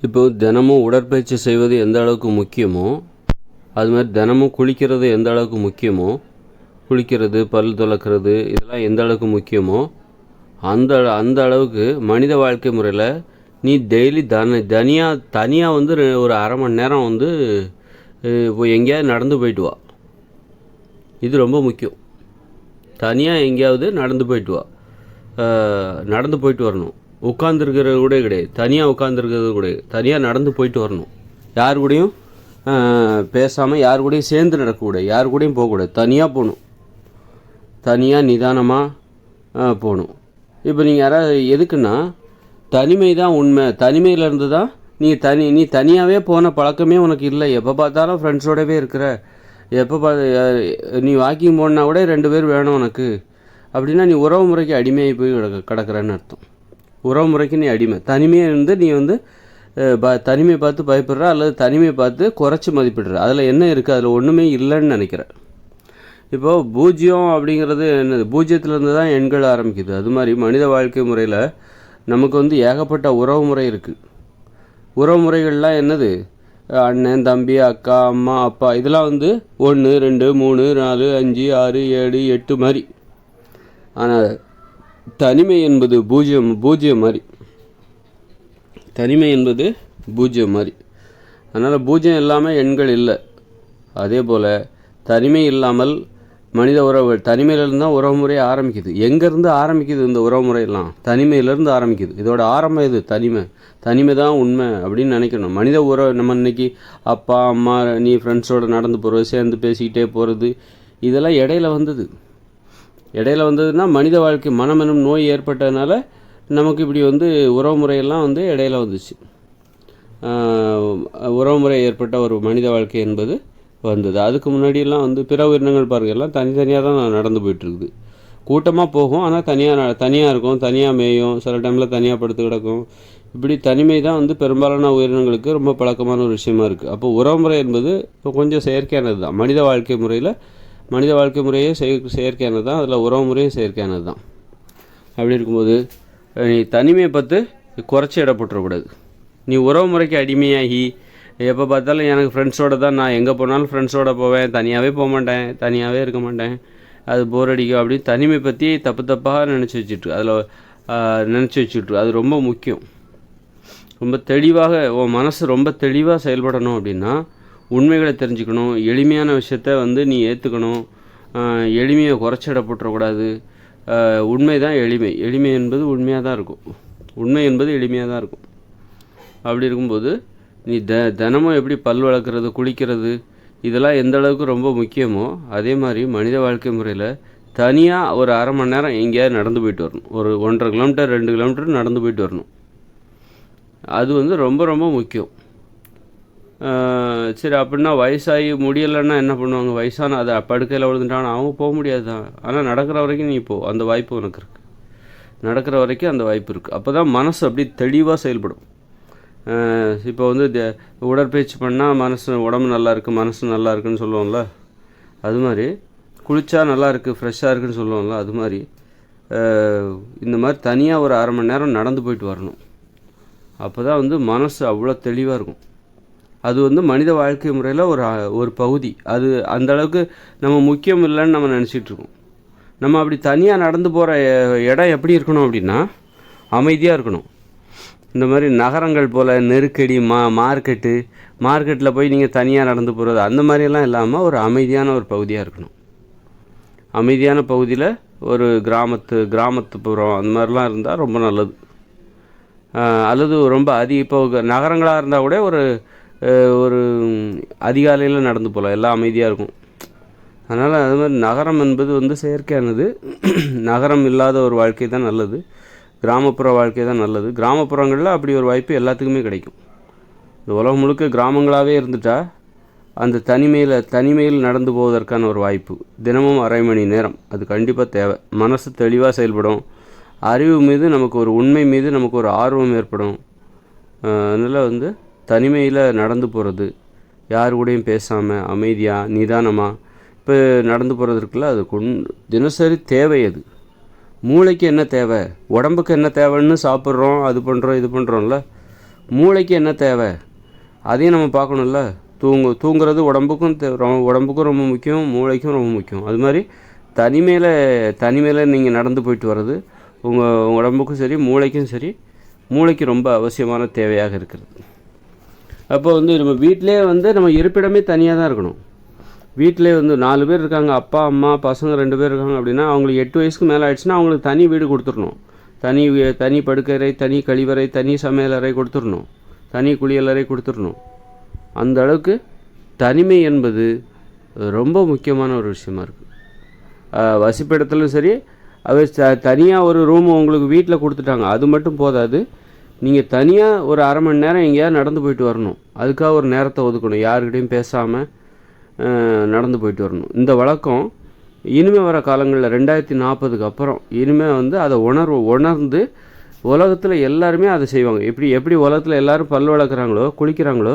இப்போ தினமும் உடற்பயிற்சி செய்வது எந்த அளவுக்கு முக்கியமோ, அது மாதிரி தினமும் குளிக்கிறது எந்த அளவுக்கு முக்கியமோ, குளிக்கிறது, பல் துலக்கிறது இதெல்லாம் எந்த அளவுக்கு முக்கியமோ, அந்த அந்த அளவுக்கு மனித வாழ்க்கை முறையில் நீ டெய்லி தனியாக வந்து ஒரு அரை மணி நேரம் வந்து இப்போ எங்கேயாவது நடந்து போயிட்டு வா. இது ரொம்ப முக்கியம். தனியாக எங்கேயாவது நடந்து போயிட்டு வா. நடந்து போயிட்டு வரணும். உட்காந்துருக்கிறது கூட கிடையாது. தனியாக உட்காந்துருக்கிறது கூட தனியாக நடந்து போயிட்டு வரணும். யார் கூடயும் பேசாமல் யார் கூடயும் சேர்ந்து நடக்கக்கூடாது. யார் கூடயும் போகக்கூடாது. தனியாக போகணும். தனியாக நிதானமாக போகணும். இப்போ நீங்கள் யாராவது எதுக்குன்னா தனிமை தான் உண்மை. தனிமையிலேருந்து தான் நீ தனியாகவே போன பழக்கமே உனக்கு இல்லை. எப்போ பார்த்தாலும் ஃப்ரெண்ட்ஸோடவே இருக்கிற. எப்போ நீ வாக்கிங் போனா கூட 2 பேர் வேணும் உனக்கு அப்படின்னா நீ உறவு முறைக்கு அடிமையாகி போய் கிடக்கிறன்னு அர்த்தம். உறவு முறைக்கு நீ அடிமை. தனிமையை இருந்து நீ வந்து தனிமையை பார்த்து பயப்படுற அல்லது தனிமையை பார்த்து குறைச்சி மதிப்பிடுற. அதில் என்ன இருக்குது? அதில் ஒன்றுமே இல்லைன்னு நினைக்கிறேன். இப்போது பூஜ்ஜியம் அப்படிங்கிறது என்னது? பூஜ்ஜியத்துலேருந்து தான் எண்கள் ஆரம்பிக்குது. அது மாதிரி மனித வாழ்க்கை முறையில் நமக்கு வந்து ஏகப்பட்ட உறவு முறை இருக்குது. உறவு முறைகள்லாம் என்னது? அண்ணன், தம்பி, அக்கா, அம்மா, அப்பா இதெல்லாம் வந்து 1 2 3 4 5 6 7 8 மாதிரி. ஆனால் தனிமை என்பது பூஜ்ஜியம் மாதிரி. தனிமை என்பது பூஜ்ஜியம் மாதிரி. அதனால் பூஜ்ஜியம் இல்லாமல் எண்கள் இல்லை. அதே போல் தனிமை இல்லாமல் மனித உறவுகள் தனிமையிலேருந்து தான் உறவு முறையை ஆரம்பிக்குது. எங்கேருந்து ஆரம்பிக்குது இந்த உறவு முறையெல்லாம்? தனிமையிலேருந்து ஆரம்பிக்குது. இதோட ஆரம்பம் இது தனிமை தான் உண்மை அப்படின்னு நினைக்கணும். மனித உறவு நம்ம இன்றைக்கி அப்பா அம்மா நீ ஃப்ரெண்ட்ஸோடு நடந்து போகிறது, சேர்ந்து பேசிக்கிட்டே போகிறது, இதெல்லாம் இடையில வந்ததுன்னா மனித வாழ்க்கை மனம் எனும் நோய் ஏற்பட்டதுனால நமக்கு இப்படி வந்து உறவு முறையெல்லாம் வந்து இடையில வந்துச்சு. உறவு முறை ஏற்பட்ட ஒரு மனித வாழ்க்கை என்பது வந்தது. அதுக்கு முன்னாடியெல்லாம் வந்து பிற உயிரினங்கள் பாருங்கள் எல்லாம் தனித்தனியாக தான் நடந்து போயிட்டுருக்குது. கூட்டமாக போகும், ஆனால் தனியாக இருக்கும், தனியாக மேயும், சில டைமில் தனியாக படுத்து கிடக்கும். இப்படி தனிமை தான் வந்து பெரும்பாலான உயிரினங்களுக்கு ரொம்ப பழக்கமான ஒரு விஷயமா இருக்குது. அப்போ உறவுமுறை என்பது இப்போ கொஞ்சம் செயற்கையானது தான். மனித வாழ்க்கை முறையே செயற்கையானது தான். அதில் உறவு முறையும் செயற்கையானது தான். அப்படி இருக்கும்போது நீ தனிமையை பார்த்து குறைச்சி இடப்பட்டுறக்கூடாது. நீ உறவு முறைக்கு அடிமையாகி எப்போ பார்த்தாலும் எனக்கு ஃப்ரெண்ட்ஸோடு தான், நான் எங்கே போனாலும் ஃப்ரெண்ட்ஸோடு போவேன், தனியாகவே போக மாட்டேன், தனியாகவே இருக்க மாட்டேன், அது போர் அடிக்கும் அப்படின்னு தனிமை பற்றி தப்பாக நினச்சி வச்சுட்டு அது ரொம்ப முக்கியம். ரொம்ப தெளிவாக உன் மனசு ரொம்ப தெளிவாக செயல்படணும் அப்படின்னா உண்மைகளை தெரிஞ்சுக்கணும். எளிமையான விஷயத்த வந்து நீ ஏற்றுக்கணும். எளிமையை குறைச்சிடப்பட்டுறக்கூடாது. உண்மை தான் எளிமை என்பது உண்மையாக தான் இருக்கும். உண்மை என்பது எளிமையாக தான் இருக்கும். அப்படி இருக்கும்போது நீ தினமும் எப்படி பல் வளர்க்குறது, குளிக்கிறது இதெல்லாம் எந்த அளவுக்கு ரொம்ப முக்கியமோ அதே மாதிரி மனித வாழ்க்கை முறையில் தனியாக ஒரு அரை மணி நேரம் எங்கேயாவது நடந்து போயிட்டு வரணும். ஒரு 1.5 கிலோமீட்டர் 2 கிலோமீட்டர் நடந்து போயிட்டு வரணும். அது வந்து ரொம்ப ரொம்ப முக்கியம். சரி, அப்படின்னா வயசாகி முடியலைன்னா என்ன பண்ணுவாங்க? வயசான அதை படுக்கையில் விழுந்துட்டாங்கன்னா அவங்க போக முடியாது தான். ஆனால் நடக்கிற வரைக்கும் நீ போ. அந்த வாய்ப்பு உனக்கு இருக்குது. நடக்கிற வரைக்கும் அந்த வாய்ப்பு இருக்குது. அப்போ தான் மனசு அப்படி தெளிவாக செயல்படும். இப்போ வந்து உடற்பயிற்சி பண்ணால் உடம்பு நல்லா இருக்குது, மனசு நல்லா இருக்குன்னு சொல்லுவோம்ல. அது மாதிரி குளித்தா நல்லா இருக்குது, ஃப்ரெஷ்ஷாக இருக்குதுன்னு சொல்லுவோம்ல. அது மாதிரி இந்த மாதிரி தனியாக ஒரு அரை மணி நேரம் நடந்து போயிட்டு வரணும். அப்போ தான் வந்து மனசு அவ்வளோ தெளிவாக இருக்கும். அது வந்து மனித வாழ்க்கை முறையில் ஒரு பகுதி. அது அந்தளவுக்கு நம்ம முக்கியம் இல்லைன்னு நம்ம நினச்சிட்ருக்கோம். நம்ம அப்படி தனியாக நடந்து போகிற இடம் எப்படி இருக்கணும் அப்படின்னா அமைதியாக இருக்கணும். இந்த மாதிரி நகரங்கள் போல் நெருக்கடி மார்க்கெட்டில் போய் நீங்கள் தனியாக நடந்து போகிறது அந்த மாதிரியெல்லாம் இல்லாமல் ஒரு அமைதியான ஒரு பகுதியாக இருக்கணும். அமைதியான பகுதியில் ஒரு கிராமத்துப்புறம் அந்த மாதிரிலாம் இருந்தால் ரொம்ப நல்லது. அல்லது ரொம்ப இப்போ நகரங்களாக இருந்தால் கூட ஒரு அதிகாலையில் நடந்து போகலாம், எல்லாம் அமைதியாக இருக்கும். அதனால் அது மாதிரி நகரம் என்பது வந்து செயற்கையானது. நகரம் இல்லாத ஒரு வாழ்க்கை தான் நல்லது. கிராமப்புற வாழ்க்கை தான் நல்லது. கிராமப்புறங்களில் அப்படி ஒரு வாய்ப்பு எல்லாத்துக்குமே கிடைக்கும். இந்த உலகம் முழுக்க கிராமங்களாகவே இருந்துட்டால் அந்த தனிமையில் நடந்து போவதற்கான ஒரு வாய்ப்பு தினமும் அரை மணி நேரம் அது கண்டிப்பாக தேவை. மனசு தெளிவாக செயல்படும். அறிவு மீது நமக்கு ஒரு உண்மை மீது நமக்கு ஒரு ஆர்வம் ஏற்படும். அதனால் வந்து தனிமையில் நடந்து போகிறது, யார் கூடயும் பேசாமல் அமைதியாக நிதானமாக இப்போ நடந்து போகிறதுக்குள்ள அது தினசரி தேவை. அது மூளைக்கு என்ன தேவை, உடம்புக்கு என்ன தேவைன்னு சாப்பிட்றோம், அது பண்ணுறோம் இது பண்ணுறோம்ல. மூளைக்கு என்ன தேவை அதையும் நம்ம பார்க்கணும்ல. தூங்குறது உடம்புக்கும் ரொம்ப முக்கியம், மூளைக்கும் ரொம்ப முக்கியம். அது மாதிரி தனிமையில் நீங்கள் நடந்து போயிட்டு வர்றது உங்கள் உடம்புக்கும் சரி மூளைக்கும் சரி, மூளைக்கு ரொம்ப அவசியமான தேவையாக இருக்கிறது. அப்போ நம்ம வீட்டிலே நம்ம இருப்பிடமே தனியாக தான் இருக்கணும். வீட்டிலே 4 பேர் இருக்காங்க, அப்பா அம்மா பசங்க 2 பேர் இருக்காங்க அப்படின்னா அவங்களுக்கு 8 வயசுக்கு மேலே ஆயிடுச்சுன்னா அவங்களுக்கு தனி வீடு கொடுத்துடணும். தனி படுக்கறை, தனி கழிவறை, தனி சமையலறை கொடுத்துடணும், தனி குளியலறை கொடுத்துடணும். அந்த அளவுக்கு தனிமை என்பது ரொம்ப முக்கியமான ஒரு விஷயமா இருக்குது. வசிப்பிடத்துலையும் சரி, அது தனியாக ஒரு ரூம் உங்களுக்கு வீட்டில் கொடுத்துட்டாங்க, அது மட்டும் போதாது. நீங்கள் தனியாக ஒரு அரை மணி நேரம் எங்கேயாவது நடந்து போயிட்டு வரணும். அதுக்காக ஒரு நேரத்தை ஒதுக்கணும், யாருக்கிட்டையும் பேசாமல் நடந்து போயிட்டு வரணும். இந்த வழக்கம் இனிமேல் வர காலங்களில் 2040க்கு அப்புறம் இனிமேல் அதை உணர்ந்து உலகத்தில் எல்லாருமே அதை செய்வாங்க. எப்படி உலகத்தில் எல்லோரும் பல் வளர்க்குறாங்களோ, குளிக்கிறாங்கல்ல,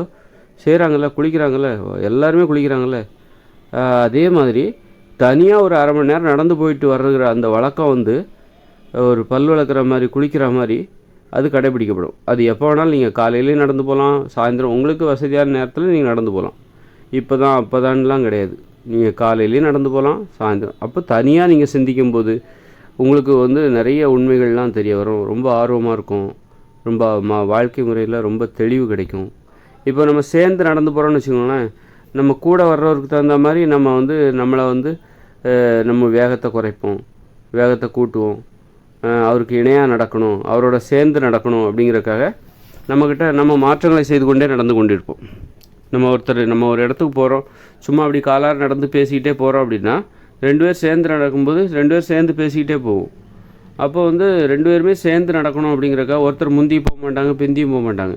எல்லாருமே குளிக்கிறாங்கல்ல, அதே மாதிரி தனியாக ஒரு அரை மணி நேரம் நடந்து போயிட்டு வர்ற அந்த வழக்கம் ஒரு பல் வளர்க்குற மாதிரி, குளிக்கிற மாதிரி அது கடைபிடிக்கப்படும். அது எப்போ வேணாலும் நீங்கள் காலையிலேயும் நடந்து போகலாம், சாயந்தரம் உங்களுக்கு வசதியான நேரத்தில் நீங்கள் நடந்து போகலாம். அப்போதான்லாம் கிடையாது. நீங்கள் காலையிலேயும் நடந்து போகலாம், சாயந்தரம். அப்போ தனியாக நீங்கள் சிந்திக்கும்போது உங்களுக்கு நிறைய உண்மைகள்லாம் தெரிய வரும். ரொம்ப ஆர்வமாக இருக்கும், ரொம்ப வாழ்க்கை முறையில் ரொம்ப தெளிவு கிடைக்கும். இப்போ நம்ம சேர்ந்து நடந்து போகிறோம்னு வச்சுக்கோங்களேன், நம்ம கூட வர்றவருக்கு தகுந்த மாதிரி நம்மளை நம்ம வேகத்தை குறைப்போம், வேகத்தை கூட்டுவோம். அவருக்கு இணையாக நடக்கணும், அவரோட சேர்ந்து நடக்கணும் அப்படிங்கிறக்காக நம்ம மாற்றங்களை செய்து கொண்டே நடந்து கொண்டிருப்போம். நம்ம ஒரு இடத்துக்கு போகிறோம், சும்மா அப்படி காலார நடந்து பேசிக்கிட்டே போகிறோம் அப்படின்னா 2 பேர் சேர்ந்து நடக்கும்போது 2 பேர் சேர்ந்து பேசிக்கிட்டே போவோம். அப்போ 2 பேருமே சேர்ந்து நடக்கணும் அப்படிங்கிறக்காக ஒருத்தர் முந்தி போக மாட்டாங்க, பிந்தியும் போக மாட்டாங்க.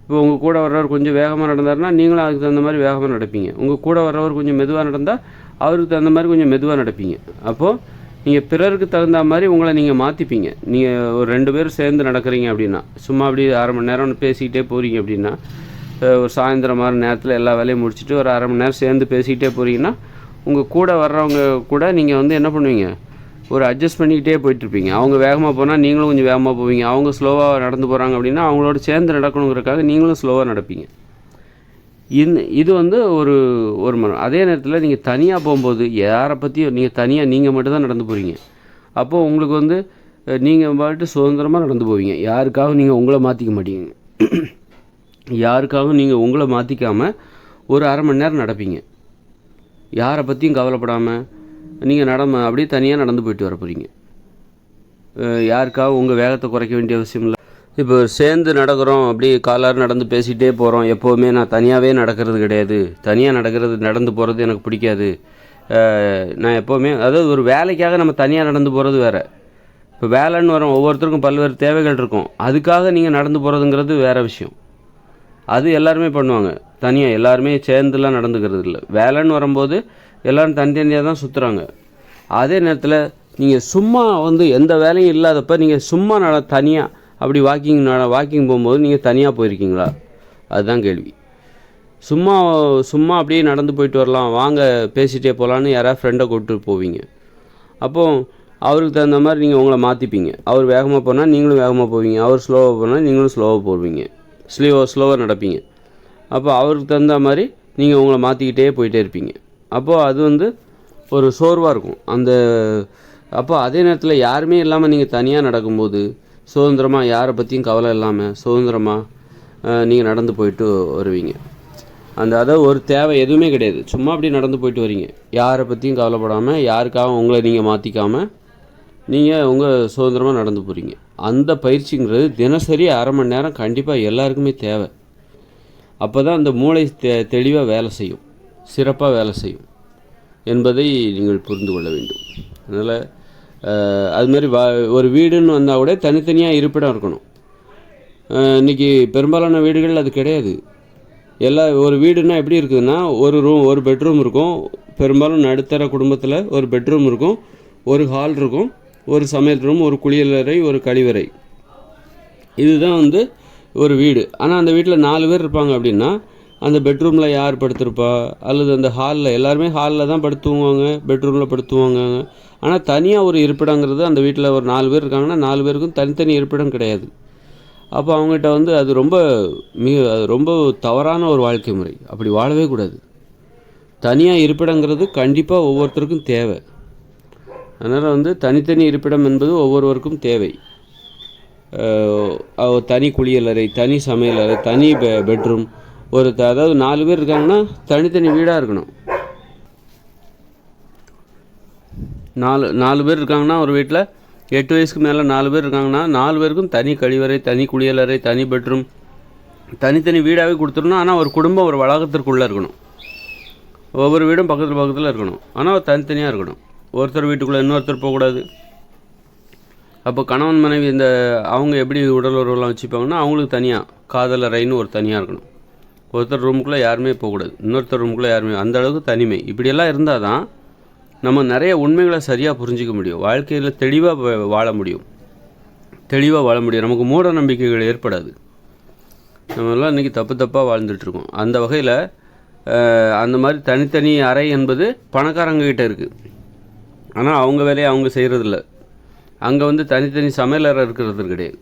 இப்போ உங்கள் கூட வர்றவர் கொஞ்சம் வேகமாக நடந்தாருன்னா நீங்களும் அதுக்கு தகுந்த மாதிரி வேகமாக நடப்பீங்க. உங்கள் கூட வர்றவர் கொஞ்சம் மெதுவாக நடந்தால் அவருக்கு தகுந்த மாதிரி கொஞ்சம் மெதுவாக நடப்பீங்க. அப்போது நீங்கள் பிறருக்கு தகுந்த மாதிரி உங்களை நீங்கள் மாற்றிப்பீங்க. நீங்கள் ஒரு 2 பேர் சேர்ந்து நடக்கிறீங்க அப்படின்னா, சும்மா அப்படி அரை மணி நேரம் பேசிக்கிட்டே போகிறீங்க அப்படின்னா, ஒரு சாயந்தரம் மாதிரி நேரத்தில் எல்லா வேலையும் முடிச்சுட்டு ஒரு அரை மணி நேரம் சேர்ந்து பேசிக்கிட்டே போகிறீங்கன்னா, உங்கள் கூட வர்றவங்க கூட நீங்கள் என்ன பண்ணுவீங்க, ஒரு அட்ஜஸ்ட் பண்ணிக்கிட்டே போயிட்டுருப்பீங்க. அவங்க வேகமாக போனால் நீங்களும் கொஞ்சம் வேகமாக போவீங்க. அவங்க ஸ்லோவாக நடந்து போகிறாங்க அப்படின்னா அவங்களோட சேர்ந்து நடக்கணுங்கிறக்காக நீங்களும் ஸ்லோவாக நடப்பீங்க. இது ஒரு மரம். அதே நேரத்தில் நீங்கள் தனியாக போகும்போது யாரை பற்றியும் நீங்கள் மட்டும்தான் நடந்து போகிறீங்க. அப்போது உங்களுக்கு நீங்கள் பாட்டு சுதந்திரமாக நடந்து போவீங்க. யாருக்காகவும் நீங்கள் உங்களை மாற்றிக்க மாட்டீங்க. யாருக்காகவும் நீங்கள் உங்களை மாற்றிக்காமல் ஒரு அரை மணி நேரம் நடப்பீங்க. யாரை பற்றியும் கவலைப்படாமல் நீங்கள் அப்படியே தனியாக நடந்து போயிட்டு வர போகிறீங்க. யாருக்காகவும் உங்கள் வேகத்தை குறைக்க வேண்டிய அவசியம் இல்லை. இப்போ சேர்ந்து நடக்கிறோம், அப்படி காலார நடந்து பேசிகிட்டே போகிறோம். எப்போவுமே நான் தனியாகவே நடக்கிறது கிடையாது, நடந்து போகிறது எனக்கு பிடிக்காது. நான் எப்போவுமே ஒரு வேலைக்காக நம்ம தனியாக நடந்து போகிறது வேறு. இப்போ வேலைன்னு வரோம், ஒவ்வொருத்தருக்கும் பல்வேறு தேவைகள் இருக்கும். அதுக்காக நீங்கள் நடந்து போகிறதுங்கிறது வேறு விஷயம். அது எல்லாருமே பண்ணுவாங்க. தனியாக எல்லாருமே சேர்ந்துலாம் நடந்துக்கிறது இல்லை. வேலைன்னு வரும்போது எல்லோரும் தனித்தனியாக தான் சுற்றுறாங்க. அதே நேரத்தில் நீங்கள் சும்மா எந்த வேலையும் இல்லாதப்போ நீங்கள் சும்மா தனியாக அப்படி வாக்கிங் போகும்போது நீங்கள் தனியாக போயிருக்கீங்களா? அதுதான் கேள்வி. சும்மா அப்படியே நடந்து போயிட்டு வரலாம், வாங்க பேசிகிட்டே போகலான்னு யாராவது ஃப்ரெண்டை கூப்பிட்டு போவீங்க. அப்போது அவருக்கு தகுந்த மாதிரி நீங்கள் உங்களை மாற்றிப்பீங்க. அவர் வேகமாக போனால் நீங்களும் வேகமாக போவீங்க, அவர் ஸ்லோவாக போனால் நீங்களும் ஸ்லோவாக போவீங்க, ஸ்லோவாக நடப்பீங்க. அப்போ அவருக்கு தகுந்த மாதிரி நீங்கள் உங்களை மாற்றிக்கிட்டே போயிட்டே இருப்பீங்க. அப்போது அது ஒரு சோர்வாக இருக்கும். அப்போ அதே நேரத்தில் யாருமே இல்லாமல் நீங்கள் தனியாக நடக்கும்போது சுதந்திரமாக, யாரை பற்றியும் கவலை இல்லாமல் சுதந்திரமாக நீங்கள் நடந்து போயிட்டு வருவீங்க. அதாவது ஒரு தேவை எதுவுமே கிடையாது, சும்மா அப்படி நடந்து போயிட்டு வரீங்க. யாரை பற்றியும் கவலைப்படாமல், யாருக்காகவும் உங்களை நீங்கள் மாற்றிக்காமல் நீங்கள் உங்கள் சுதந்திரமாக நடந்து போகிறீங்க. அந்த பயிற்சிங்கிறது தினசரி அரை மணி நேரம் கண்டிப்பாக எல்லாருக்குமே தேவை. அப்போ தான் அந்த மூளை தெளிவாக வேலை செய்யும், சிறப்பாக வேலை செய்யும் என்பதை நீங்கள் புரிந்து கொள்ள வேண்டும். அதனால் அதுமாரி ஒரு வீடுன்னு வந்தால் கூட தனித்தனியாக இருப்பிடம் இருக்கணும். இன்றைக்கி பெரும்பாலான வீடுகள் அது கிடையாது. ஒரு வீடுன்னா எப்படி இருக்குதுன்னா, ஒரு பெட்ரூம் இருக்கும். பெரும்பாலும் நடுத்தர குடும்பத்தில் ஒரு பெட்ரூம் இருக்கும், ஒரு ஹால் இருக்கும், ஒரு சமையல் ரூம், ஒரு குளியலறை, ஒரு கழிவறை. இதுதான் ஒரு வீடு. ஆனால் அந்த வீட்டில் 4 பேர் இருப்பாங்க அப்படின்னா அந்த பெட்ரூமில் யார் படுத்திருப்பா, அல்லது அந்த ஹாலில் எல்லாருமே ஹாலில் தான் படுத்துவாங்க, பெட்ரூமில் படுத்துவாங்க. ஆனால் தனியாக ஒரு இருப்பிடங்கிறது அந்த வீட்டில் ஒரு 4 பேர் இருக்காங்கன்னா 4 பேருக்கும் தனித்தனி இருப்பிடம் கிடையாது. அப்போ அவங்ககிட்ட வந்து அது ரொம்ப தவறான ஒரு வாழ்க்கை முறை. அப்படி வாழவே கூடாது. தனியாக இருப்பிடங்கிறது கண்டிப்பாக ஒவ்வொருத்தருக்கும் தேவை. அதனால் வந்து தனித்தனி இருப்பிடம் என்பது ஒவ்வொருவருக்கும் தேவை. தனி குளியலறை, தனி சமையலறை, தனி பெட்ரூம், அதாவது 4 பேர் இருக்காங்கன்னா தனித்தனி வீடாக இருக்கணும். 4 பேர் இருக்காங்கன்னா ஒரு வீட்டில் 8 வயசுக்கு மேலே 4 பேர் இருக்காங்கன்னா 4 பேருக்கும் தனி கழிவறை, தனி குளியலறை, தனி பெட்ரூம், தனித்தனி வீடாகவே கொடுத்துடணும். ஆனால் ஒரு குடும்பம் ஒரு வளாகத்திற்குள்ளே இருக்கணும். ஒவ்வொரு வீடும் பக்கத்தில் இருக்கணும். ஆனால் தனித்தனியாக இருக்கணும். ஒருத்தர் வீட்டுக்குள்ளே இன்னொருத்தர் போகக்கூடாது. அப்போ கணவன் மனைவி அவங்க எப்படி உடல் உறவுலாம் வச்சுப்பாங்கன்னா அவங்களுக்கு தனியாக காதலறைன்னு ஒரு தனியாக இருக்கணும். ஒருத்தர் ரூமுக்குள்ளே யாருமே போகக்கூடாது, இன்னொருத்தர் ரூமுக்குள்ளே யாருமே. அந்த அளவுக்கு தனிமை. இப்படியெல்லாம் இருந்தால் தான் நம்ம நிறைய உண்மைகளை சரியாக புரிஞ்சிக்க முடியும். வாழ்க்கையில் தெளிவாக வாழ முடியும். நமக்கு மூட நம்பிக்கைகள் ஏற்படாது. நம்மெல்லாம் இன்றைக்கி தப்பாக வாழ்ந்துட்டுருக்கோம். அந்த வகையில் அந்த மாதிரி தனித்தனி அறை என்பது பணக்காரங்கக்கிட்ட இருக்குது. ஆனால் அவங்க வேலையை அவங்க செய்கிறதில்ல. அங்கே வந்து தனித்தனி சமையலறை இருக்கிறது கிடையாது.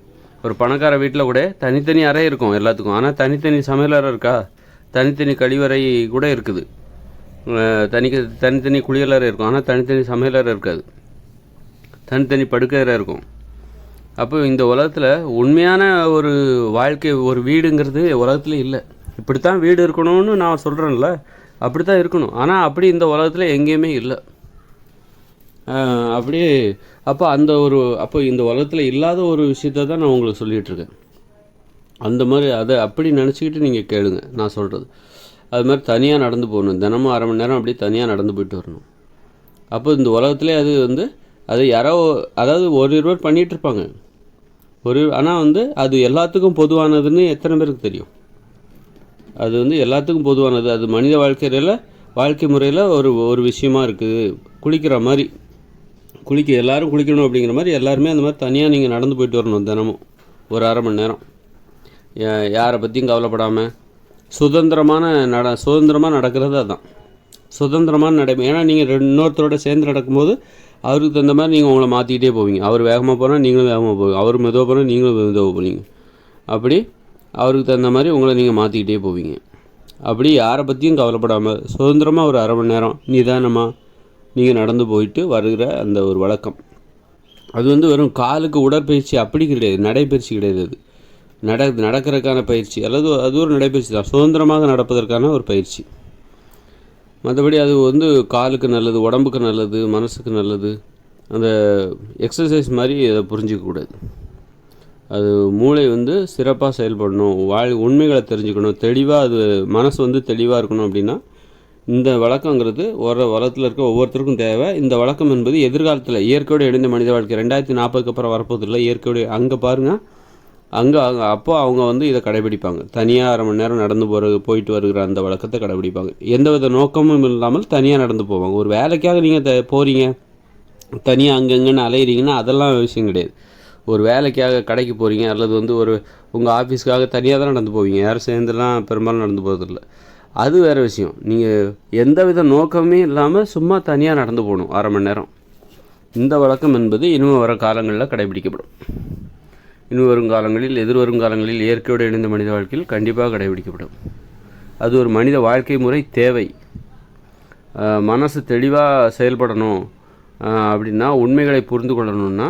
ஒரு பணக்கார வீட்டில் கூட தனித்தனி அறை இருக்கும் எல்லாத்துக்கும். ஆனால் தனித்தனி சமையலறை இருக்கா? தனித்தனி கழிவறை கூட இருக்குது. தனித்தனி குளியலறை இருக்கும். ஆனால் தனித்தனி சமையலறை இருக்காது. தனித்தனி படுக்கையறை இருக்கும். அப்போ இந்த உலகத்தில் உண்மையான ஒரு வாழ்க்கை, ஒரு வீடுங்கிறது உலகத்தில் இல்லை. இப்படித்தான் வீடு இருக்கணும்னு நான் சொல்கிறேன்ல, அப்படி தான் இருக்கணும். ஆனால் அப்படி இந்த உலகத்தில் எங்கேயுமே இல்லை. அப்படியே அப்போ இந்த உலகத்தில் இல்லாத ஒரு விஷயத்த தான் நான் உங்களுக்கு சொல்லிகிட்ருக்கேன். அந்த மாதிரி அதை அப்படி நினச்சிக்கிட்டு நீங்கள் கேளுங்க நான் சொல்கிறது. அது மாதிரி தனியாக நடந்து போகணும். தினமும் 1/2 மணி நேரம் அப்படியே தனியாக நடந்து போயிட்டு வரணும். அப்போ இந்த உலகத்துலேயே அது யாரோ, அதாவது ஒரு இருவர் பண்ணிகிட்ருப்பாங்க. ஆனால் அது எல்லாத்துக்கும் பொதுவானதுன்னு எத்தனை பேருக்கு தெரியும்? அது எல்லாத்துக்கும் பொதுவானது. அது மனித வாழ்க்கை முறையில் ஒரு விஷயமா இருக்குது. குளிக்கிற மாதிரி எல்லோரும் குளிக்கணும் அப்படிங்கிற மாதிரி எல்லாருமே அந்த மாதிரி தனியாக நீங்கள் நடந்து போயிட்டு வரணும். தினமும் ஒரு 1/2 மணி நேரம் யாரை பற்றியும் கவலைப்படாமல் சுதந்திரமாக நடக்கிறது. அதுதான் சுதந்திரமான நடைமை. ஏன்னா நீங்கள் இன்னொருத்தரோட சேர்ந்து நடக்கும்போது அவருக்கு தகுந்த மாதிரி நீங்கள் உங்களை மாற்றிக்கிட்டே போவீங்க. அவர் வேகமாக போனால் நீங்களும் வேகமாக போவீங்க, அவர் மெதுவாக போனால் நீங்களும் மெதுவாக போவீங்க. அப்படி அவருக்கு தகுந்த மாதிரி உங்களை நீங்கள் மாற்றிக்கிட்டே போவீங்க. அப்படி யாரை பற்றியும் கவலைப்படாமல் சுதந்திரமாக ஒரு 1/2 மணி நேரம் நிதானமாக நீங்கள் நடந்து போயிட்டு வருகிற அந்த ஒரு வழக்கம், அது வெறும் காலுக்கு உடற்பயிற்சி அப்படி கிடையாது, நடைப்பயிற்சி கிடையாது. அது நடக்கிறதுக்கான பயிற்சி, அல்லது அது ஒரு நடைப்பயிற்சி தான். சுதந்திரமாக நடப்பதற்கான ஒரு பயிற்சி. மற்றபடி அது காலுக்கு நல்லது, உடம்புக்கு நல்லது, மனசுக்கு நல்லது. அந்த எக்ஸசைஸ் மாதிரி அதை புரிஞ்சிக்கக்கூடாது. அது மூளை சிறப்பாக செயல்படணும், உண்மைகளை தெரிஞ்சுக்கணும், தெளிவாக அது மனசு தெளிவாக இருக்கணும். அப்படின்னா இந்த வழக்கங்கிறது உலகத்தில் இருக்க ஒவ்வொருத்தருக்கும் தேவை. இந்த வழக்கம் என்பது எதிர்காலத்தில் இயற்கையோடு இணைந்த மனித வாழ்க்கை 2040 அப்புறம் வரப்போதில்லை. இயற்கையோடு அங்கே பாருங்கள், அப்போ அவங்க இதை கடைபிடிப்பாங்க. தனியாக 1/2 மணி நேரம் நடந்து போயிட்டு வருகிற அந்த வழக்கத்தை கடைபிடிப்பாங்க. எந்தவித நோக்கமும் இல்லாமல் தனியாக நடந்து போவாங்க. ஒரு வேலைக்காக நீங்கள் போகிறீங்க, தனியாக அங்கங்கன்னு அலையிறீங்கன்னா அதெல்லாம் விஷயம் கிடையாது. ஒரு வேலைக்காக கடைக்கு போகிறீங்க, அல்லது உங்கள் ஆஃபீஸ்க்காக தனியாக தான் நடந்து போவீங்க. யாரும் சேர்ந்துலாம் பெரும்பாலும் நடந்து போகிறதில்ல. அது வேறு விஷயம். நீங்கள் எந்தவித நோக்கமே இல்லாமல் சும்மா தனியாக நடந்து போகணும் 1/2 மணி நேரம். இந்த வழக்கம் என்பது இனிமே வர காலங்களில் கடைபிடிக்கப்படும். எதிர்வரும் காலங்களில் இயற்கையோடு இணைந்த மனித வாழ்க்கையில் கண்டிப்பாக கடைபிடிக்கப்படும். அது ஒரு மனித வாழ்க்கை முறை தேவை. மனசு தெளிவாக செயல்படணும் அப்படின்னா, உண்மைகளை புரிந்து கொள்ளணும்னா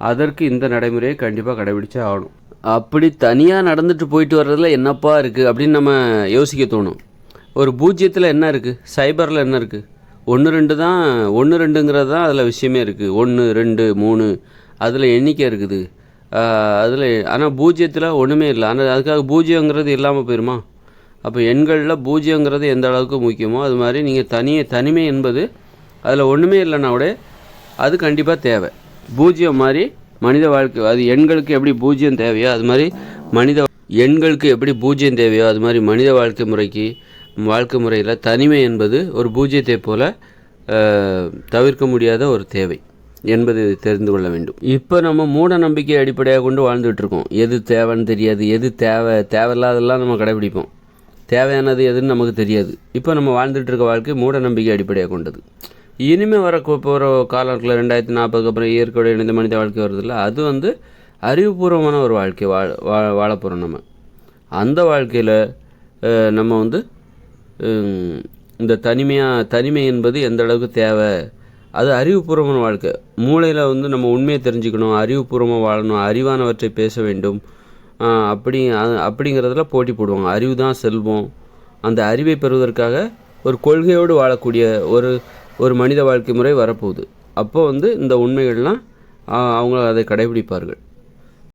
அதற்கு இந்த நடைமுறையை கண்டிப்பாக கடைபிடிச்சே ஆகணும். அப்படி தனியாக நடந்துட்டு போயிட்டு வர்றதுல என்னப்பா இருக்குது அப்படின்னு நம்ம யோசிக்க தோணும். ஒரு பூஜ்ஜியத்தில் என்ன இருக்குது, சைபரில் என்ன இருக்குது? 1 2 தான். 1 2ங்கிறது தான் அதில் விஷயமே இருக்குது. 1 2 3 அதில் எண்ணிக்கை இருக்குது. அதில் ஆனால் பூஜ்ஜியத்தில் ஒன்றுமே இல்லை. ஆனால் அதுக்காக பூஜ்ஜியங்கிறது இல்லாமல் போயிடுமா? அப்போ எண்களில் பூஜ்ஜியங்கிறது எந்த அளவுக்கு முக்கியமோ அது மாதிரி நீங்கள் தனிமை என்பது அதில் ஒன்றுமே இல்லைன்னா கூட அது கண்டிப்பாக தேவை. பூஜ்ஜியம் மாதிரி மனித வாழ்க்கை, அது எண்களுக்கு எப்படி பூஜ்ஜியம் தேவையோ அது மாதிரி மனித வாழ்க்கை முறையில் தனிமை என்பது ஒரு பூஜ்ஜியத்தை போல தவிர்க்க முடியாத ஒரு தேவை என்பதை தெரிந்து கொள்ள வேண்டும். இப்போ நம்ம மூட நம்பிக்கை அடிப்படையாக கொண்டு வாழ்ந்துகிட்ருக்கோம். எது தேவைன்னு தெரியாது, எது தேவையில்லாதெல்லாம் நம்ம கடைபிடிப்போம். தேவையானது எதுன்னு நமக்கு தெரியாது. இப்போ நம்ம வாழ்ந்துட்டு இருக்க வாழ்க்கை மூட நம்பிக்கை அடிப்படையாக கொண்டது. இனிமேல் போகிற காலத்தில் 2040 அப்புறம் இயற்கையோடு இணைந்த மனித வாழ்க்கை வருதில்ல, அது அறிவுபூர்வமான ஒரு வாழ்க்கை வாழ போகிறோம். நம்ம அந்த வாழ்க்கையில் நம்ம வந்து இந்த தனிமை என்பது எந்த அளவுக்கு தேவை, அது அறிவுபூர்வமான வாழ்க்கை. மூளையில் வந்து நம்ம உண்மையை தெரிஞ்சுக்கணும், அறிவுபூர்வமாக வாழணும், அறிவானவற்றை பேச வேண்டும், அப்படிங்கிறதுல போட்டி போடுவாங்க. அறிவு தான் செல்வம். அந்த அறிவை பெறுவதற்காக ஒரு கொள்கையோடு வாழக்கூடிய ஒரு மனித வாழ்க்கை முறை வரப்போகுது. அப்போ வந்து இந்த உண்மைகள்லாம் அவங்க அதை கடைபிடிப்பார்கள்.